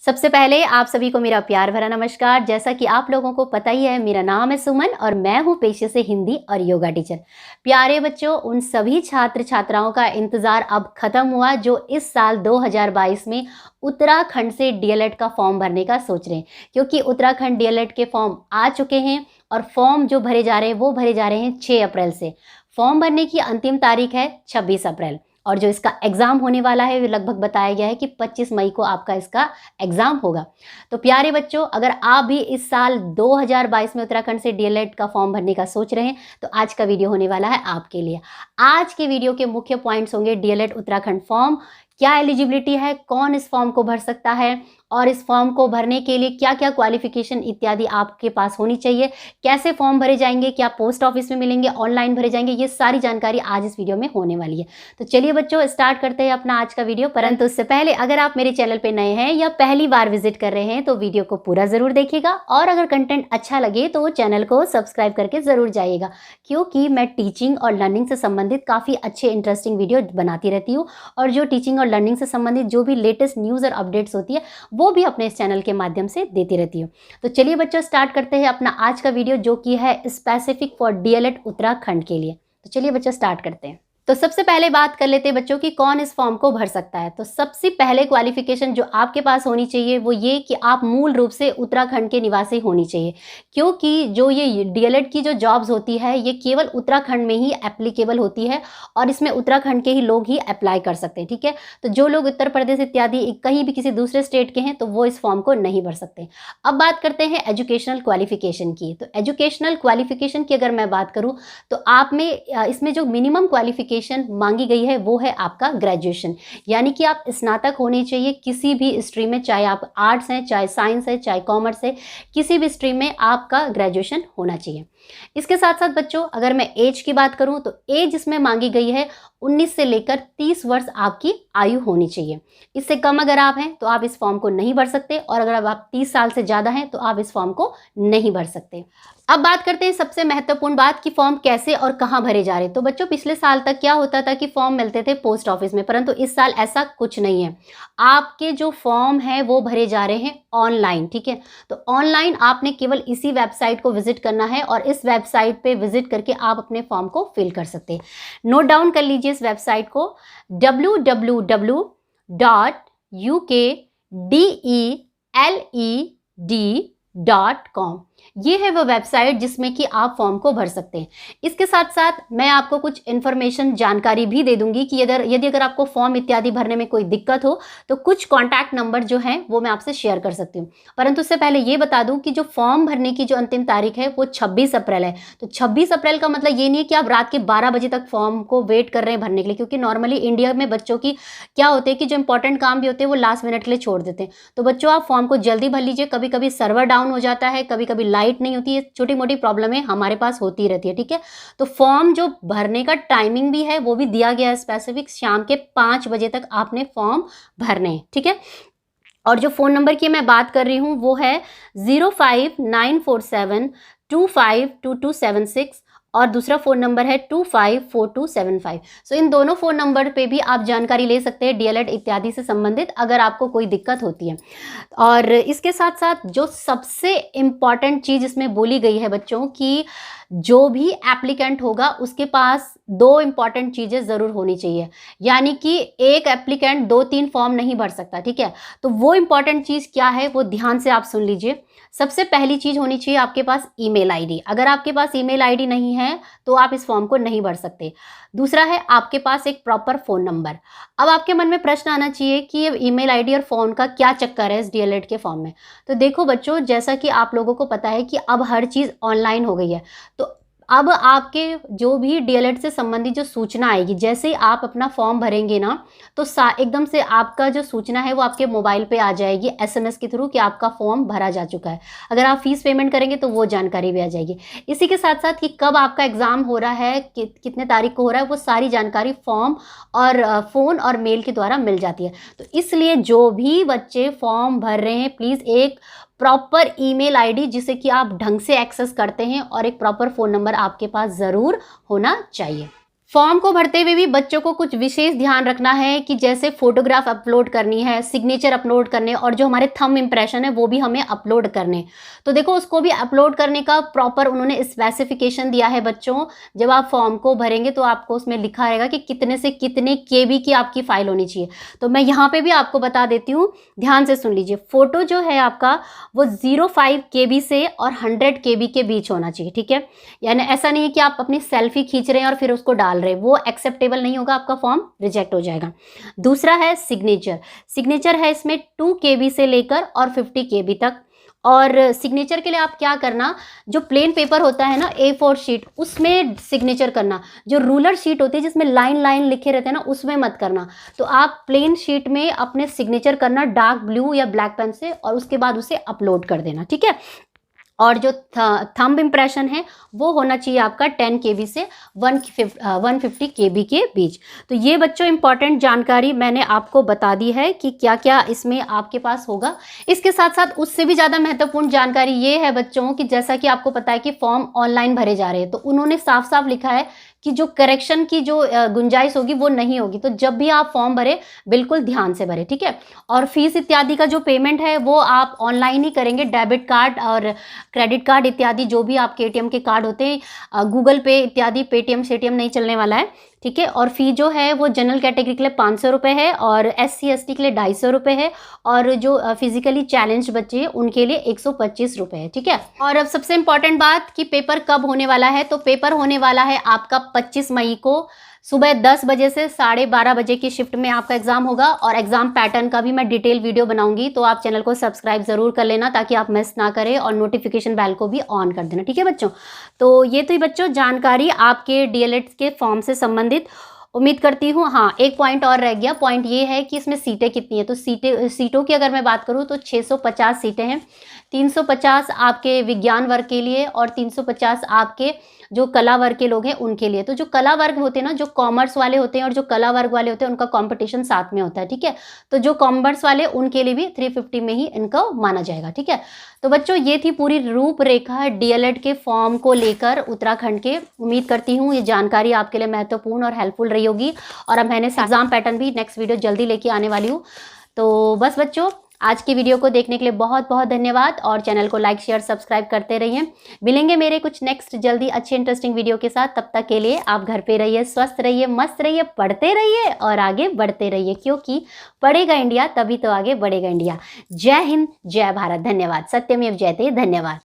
सबसे पहले आप सभी को मेरा प्यार भरा नमस्कार। जैसा कि आप लोगों को पता ही है, मेरा नाम है सुमन और मैं हूं पेशे से हिंदी और योगा टीचर। प्यारे बच्चों, उन सभी छात्र छात्राओं का इंतज़ार अब ख़त्म हुआ जो इस साल 2022 में उत्तराखंड से डीएलएड का फॉर्म भरने का सोच रहे हैं, क्योंकि उत्तराखंड डीएलएड के फॉर्म आ चुके हैं और फॉर्म जो भरे जा रहे हैं वो भरे जा रहे हैं 6 अप्रैल से। फॉर्म भरने की अंतिम तारीख है 26 अप्रैल और जो इसका एग्ज़ाम होने वाला है वो लगभग बताया गया है कि 25 मई को आपका इसका एग्ज़ाम होगा। तो प्यारे बच्चों, अगर आप भी इस साल 2022 में उत्तराखंड से डीएलएड का फॉर्म भरने का सोच रहे हैं तो आज का वीडियो होने वाला है आपके लिए। आज के वीडियो के मुख्य पॉइंट्स होंगे डीएलएड उत्तराखंड फॉर्म, क्या एलिजिबिलिटी है, कौन इस फॉर्म को भर सकता है और इस फॉर्म को भरने के लिए क्या क्या क्वालिफिकेशन इत्यादि आपके पास होनी चाहिए, कैसे फॉर्म भरे जाएंगे, क्या पोस्ट ऑफिस में मिलेंगे, ऑनलाइन भरे जाएंगे, ये सारी जानकारी आज इस वीडियो में होने वाली है। तो चलिए बच्चों, स्टार्ट करते हैं अपना आज का वीडियो। परंतु उससे पहले अगर आप मेरे चैनल पर नए हैं या पहली बार विजिट कर रहे हैं तो वीडियो को पूरा ज़रूर देखिएगा और अगर कंटेंट अच्छा लगे तो चैनल को सब्सक्राइब करके ज़रूर जाइएगा, क्योंकि मैं टीचिंग और लर्निंग से संबंधित काफ़ी अच्छे इंटरेस्टिंग वीडियो बनाती रहती हूँ और जो टीचिंग और लर्निंग से संबंधित जो भी लेटेस्ट न्यूज़ और अपडेट्स होती है वो भी अपने इस चैनल के माध्यम से देती रहती हूँ। तो चलिए बच्चों, स्टार्ट करते हैं अपना आज का वीडियो जो कि है स्पेसिफिक फॉर डीएलएड उत्तराखंड के लिए। तो चलिए बच्चों, स्टार्ट करते हैं। तो सबसे पहले बात कर लेते हैं बच्चों कि कौन इस फॉर्म को भर सकता है। तो सबसे पहले क्वालिफिकेशन जो आपके पास होनी चाहिए वो ये कि आप मूल रूप से उत्तराखंड के निवासी होनी चाहिए, क्योंकि जो ये डीएलएड की जो जॉब्स होती है ये केवल उत्तराखंड में ही एप्लीकेबल होती है और इसमें उत्तराखंड के ही लोग ही अप्लाई कर सकते हैं। ठीक है, तो जो लोग उत्तर प्रदेश इत्यादि कहीं भी किसी दूसरे स्टेट के हैं तो वो इस फॉर्म को नहीं भर सकते। अब बात करते हैं एजुकेशनल क्वालिफिकेशन की। तो एजुकेशनल क्वालिफिकेशन की अगर मैं बात करूँ तो आप में इसमें जो मिनिमम क्वालिफिकेशन मांगी गई है वो है आपका ग्रेजुएशन, यानी कि आप स्नातक होने चाहिए किसी भी स्ट्रीम में, चाहे आप आर्ट्स हैं, चाहे साइंस है, चाहे कॉमर्स है, किसी भी स्ट्रीम में आपका ग्रेजुएशन होना चाहिए। इसके साथ साथ बच्चों, अगर मैं एज की बात करूं तो एज इसमें मांगी गई है 19 से लेकर 30 वर्ष आपकी आयु होनी चाहिए। इससे कम अगर आप हैं तो आप इस फॉर्म को नहीं भर सकते और अगर आप 30 साल से ज़्यादा हैं तो आप इस फॉर्म को नहीं भर सकते। अब बात करते हैं सबसे महत्वपूर्ण बात कि फॉर्म कैसे और कहाँ भरे जा रहे हैं। तो बच्चों, पिछले साल तक क्या होता था कि फॉर्म मिलते थे पोस्ट ऑफिस में, परंतु इस साल ऐसा कुछ नहीं है। आपके जो फॉर्म है वो भरे जा रहे हैं ऑनलाइन। ठीक है, तो ऑनलाइन आपने केवल इसी वेबसाइट को विजिट करना है और इस वेबसाइट पे विजिट करके आप अपने फॉर्म को फिल कर सकते हैं। नोट डाउन कर लीजिए इस वेबसाइट को, www.ukedled.com। ये है वो वेबसाइट जिसमें कि आप फॉर्म को भर सकते हैं। इसके साथ साथ मैं आपको कुछ इन्फॉर्मेशन जानकारी भी दे दूंगी कि यदि अगर आपको फॉर्म इत्यादि भरने में कोई दिक्कत हो तो कुछ कॉन्टैक्ट नंबर जो हैं वो मैं आपसे शेयर कर सकती हूँ। परंतु उससे पहले ये बता दूं कि जो फॉर्म भरने की जो अंतिम तारीख है वो 26 अप्रैल है। तो 26 अप्रैल का मतलब ये नहीं है कि आप रात के 12 बजे तक फॉर्म को वेट कर रहे हैं भरने के लिए, क्योंकि नॉर्मली इंडिया में बच्चों की क्या होते हैं कि जो इंपॉर्टेंट काम भी होते हैं वो लास्ट मिनट के लिए छोड़ देते हैं। तो बच्चों, आप फॉर्म को जल्दी भर लीजिए। कभी कभी सर्वर डाउन हो जाता है, कभी कभी लाइट नहीं होती है, छोटी मोटी प्रॉब्लमें हमारे पास होती रहती है। ठीक है, तो फॉर्म जो भरने का टाइमिंग भी है वो भी दिया गया है स्पेसिफिक, शाम के 5 बजे तक आपने फॉर्म भरने हैं। ठीक है, और जो फ़ोन नंबर की मैं बात कर रही हूँ वो है 05947252276 और दूसरा फ़ोन नंबर है 254275। सो इन दोनों फ़ोन नंबर पे भी आप जानकारी ले सकते हैं डीएलएड इत्यादि से संबंधित अगर आपको कोई दिक्कत होती है। और इसके साथ साथ जो सबसे इम्पॉर्टेंट चीज़ इसमें बोली गई है बच्चों कि जो भी एप्लीकेंट होगा उसके पास 2 इम्पॉर्टेंट चीज़ें ज़रूर होनी चाहिए, यानी कि एक एप्लीकेंट 2-3 फॉर्म नहीं भर सकता। ठीक है, तो वो इम्पॉर्टेंट चीज़ क्या है वो ध्यान से आप सुन लीजिए। सबसे पहली चीज़ होनी चाहिए आपके पास ईमेल आईडी। अगर आपके पास ईमेल आईडी नहीं है तो आप इस फॉर्म को नहीं भर सकते। दूसरा है आपके पास एक प्रॉपर फ़ोन नंबर। अब आपके मन में प्रश्न आना चाहिए कि ये ईमेल आईडी और फ़ोन का क्या चक्कर है इस डीएलएड के फॉर्म में। तो देखो बच्चों, जैसा कि आप लोगों को पता है कि अब हर चीज़ ऑनलाइन हो गई है, तो अब आपके जो भी डीएलएड से संबंधित जो सूचना आएगी, जैसे ही आप अपना फॉर्म भरेंगे ना तो एकदम से आपका जो सूचना है वो आपके मोबाइल पे आ जाएगी एसएमएस के थ्रू कि आपका फॉर्म भरा जा चुका है। अगर आप फीस पेमेंट करेंगे तो वो जानकारी भी आ जाएगी। इसी के साथ साथ कि कब आपका एग्ज़ाम हो रहा है, कितने तारीख को हो रहा है, वो सारी जानकारी फॉर्म और फ़ोन और मेल के द्वारा मिल जाती है। तो इसलिए जो भी बच्चे फॉर्म भर रहे हैं प्लीज़ एक प्रॉपर ईमेल आईडी जिसे कि आप ढंग से एक्सेस करते हैं और एक प्रॉपर फ़ोन नंबर आपके पास ज़रूर होना चाहिए। फॉर्म को भरते हुए भी बच्चों को कुछ विशेष ध्यान रखना है कि जैसे फोटोग्राफ अपलोड करनी है, सिग्नेचर अपलोड करने, और जो हमारे थंब इम्प्रेशन है वो भी हमें अपलोड करने। तो देखो उसको भी अपलोड करने का प्रॉपर उन्होंने स्पेसिफिकेशन दिया है बच्चों। जब आप फॉर्म को भरेंगे तो आपको उसमें लिखा रहेगा कि कितने से कितने केबी की आपकी फाइल होनी चाहिए। तो मैं यहाँ पे भी आपको बता देती हूँ, ध्यान से सुन लीजिए। फोटो जो है आपका वो 0.5 केबी से और 100 केबी के बीच होना चाहिए, ठीक है। यानी ऐसा नहीं है कि आप अपनी सेल्फी खींच रहे हैं और फिर उसको डाल रहे हैं, वो एक्सेप्टेबल नहीं होगा, आपका फॉर्म रिजेक्ट हो जाएगा। दूसरा है सिग्नेचर। सिग्नेचर है इसमें 2 केबी से लेकर और 50 केबी तक। और सिग्नेचर के लिए आप क्या करना, जो प्लेन पेपर होता है ना A4 शीट, उसमें सिग्नेचर करना। जो रूलर शीट होती है जिसमें लाइन लाइन लिखे रहते हैं ना, उसमें मत करना। तो आप प्लेन शीट में अपने सिग्नेचर करना डार्क ब्लू या ब्लैक पेन से, और उसके बाद उसे अपलोड कर देना, ठीक है। और जो थंब इम्प्रेशन है वो होना चाहिए आपका 10 केबी से 150 केबी के बीच। तो ये बच्चों इंपॉर्टेंट जानकारी मैंने आपको बता दी है कि क्या क्या इसमें आपके पास होगा। इसके साथ साथ उससे भी ज़्यादा महत्वपूर्ण जानकारी ये है बच्चों कि जैसा कि आपको पता है कि फॉर्म ऑनलाइन भरे जा रहे हैं, तो उन्होंने साफ साफ लिखा है कि जो करेक्शन की जो गुंजाइश होगी वो नहीं होगी। तो जब भी आप फॉर्म भरें बिल्कुल ध्यान से भरें, ठीक है। और फीस इत्यादि का जो पेमेंट है वो आप ऑनलाइन ही करेंगे। डेबिट कार्ड और क्रेडिट कार्ड इत्यादि जो भी आपके एटीएम के कार्ड होते हैं, गूगल पे इत्यादि, पेटीएम शेटीएम नहीं चलने वाला है, ठीक है। और फी जो है वो जनरल कैटेगरी के लिए 500 रुपये है और SC ST के लिए 250 रुपये है, और जो फिजिकली चैलेंज बच्चे हैं उनके लिए 125 रुपये है, ठीक है। और अब सबसे इंपॉर्टेंट बात कि पेपर कब होने वाला है, तो पेपर होने वाला है आपका 25 मई को सुबह 10 बजे से 12:30 बजे की शिफ्ट में आपका एग्जाम होगा। और एग्जाम पैटर्न का भी मैं डिटेल वीडियो बनाऊंगी, तो आप चैनल को सब्सक्राइब जरूर कर लेना ताकि आप मिस ना करें, और नोटिफिकेशन बेल को भी ऑन कर देना, ठीक है बच्चों। तो ये तो ही बच्चों जानकारी आपके DLED के फॉर्म से संबंधित। उम्मीद करती हूँ, हाँ एक पॉइंट और रह गया। पॉइंट ये है कि इसमें सीटें कितनी है। तो सीटों की अगर मैं बात करूँ तो 650 सीटें हैं। 350 आपके विज्ञान वर्ग के लिए और 350 आपके जो कला वर्ग के लोग हैं उनके लिए। तो जो कला वर्ग होते हैं ना, जो कॉमर्स वाले होते हैं और जो कला वर्ग वाले होते हैं, उनका कंपटीशन साथ में होता है, ठीक है। तो जो कॉमर्स वाले उनके लिए भी 350 में ही इनको माना जाएगा, ठीक है। तो बच्चों ये थी पूरी रूपरेखा DLED के फॉर्म को लेकर उत्तराखंड के। उम्मीद करती हूँ ये जानकारी आपके लिए महत्वपूर्ण और हेल्पफुल रही होगी। और अब मैंने एग्जाम पैटर्न भी नेक्स्ट वीडियो जल्दी लेके आने वाली हूँ। तो बस बच्चों, आज की वीडियो को देखने के लिए बहुत बहुत धन्यवाद, और चैनल को लाइक शेयर सब्सक्राइब करते रहिए। मिलेंगे मेरे कुछ नेक्स्ट जल्दी अच्छे इंटरेस्टिंग वीडियो के साथ। तब तक के लिए आप घर पे रहिए, स्वस्थ रहिए, मस्त रहिए, पढ़ते रहिए और आगे बढ़ते रहिए, क्योंकि पढ़ेगा इंडिया तभी तो आगे बढ़ेगा इंडिया। जय हिंद, जय भारत, धन्यवाद। सत्यमेव जयते, धन्यवाद।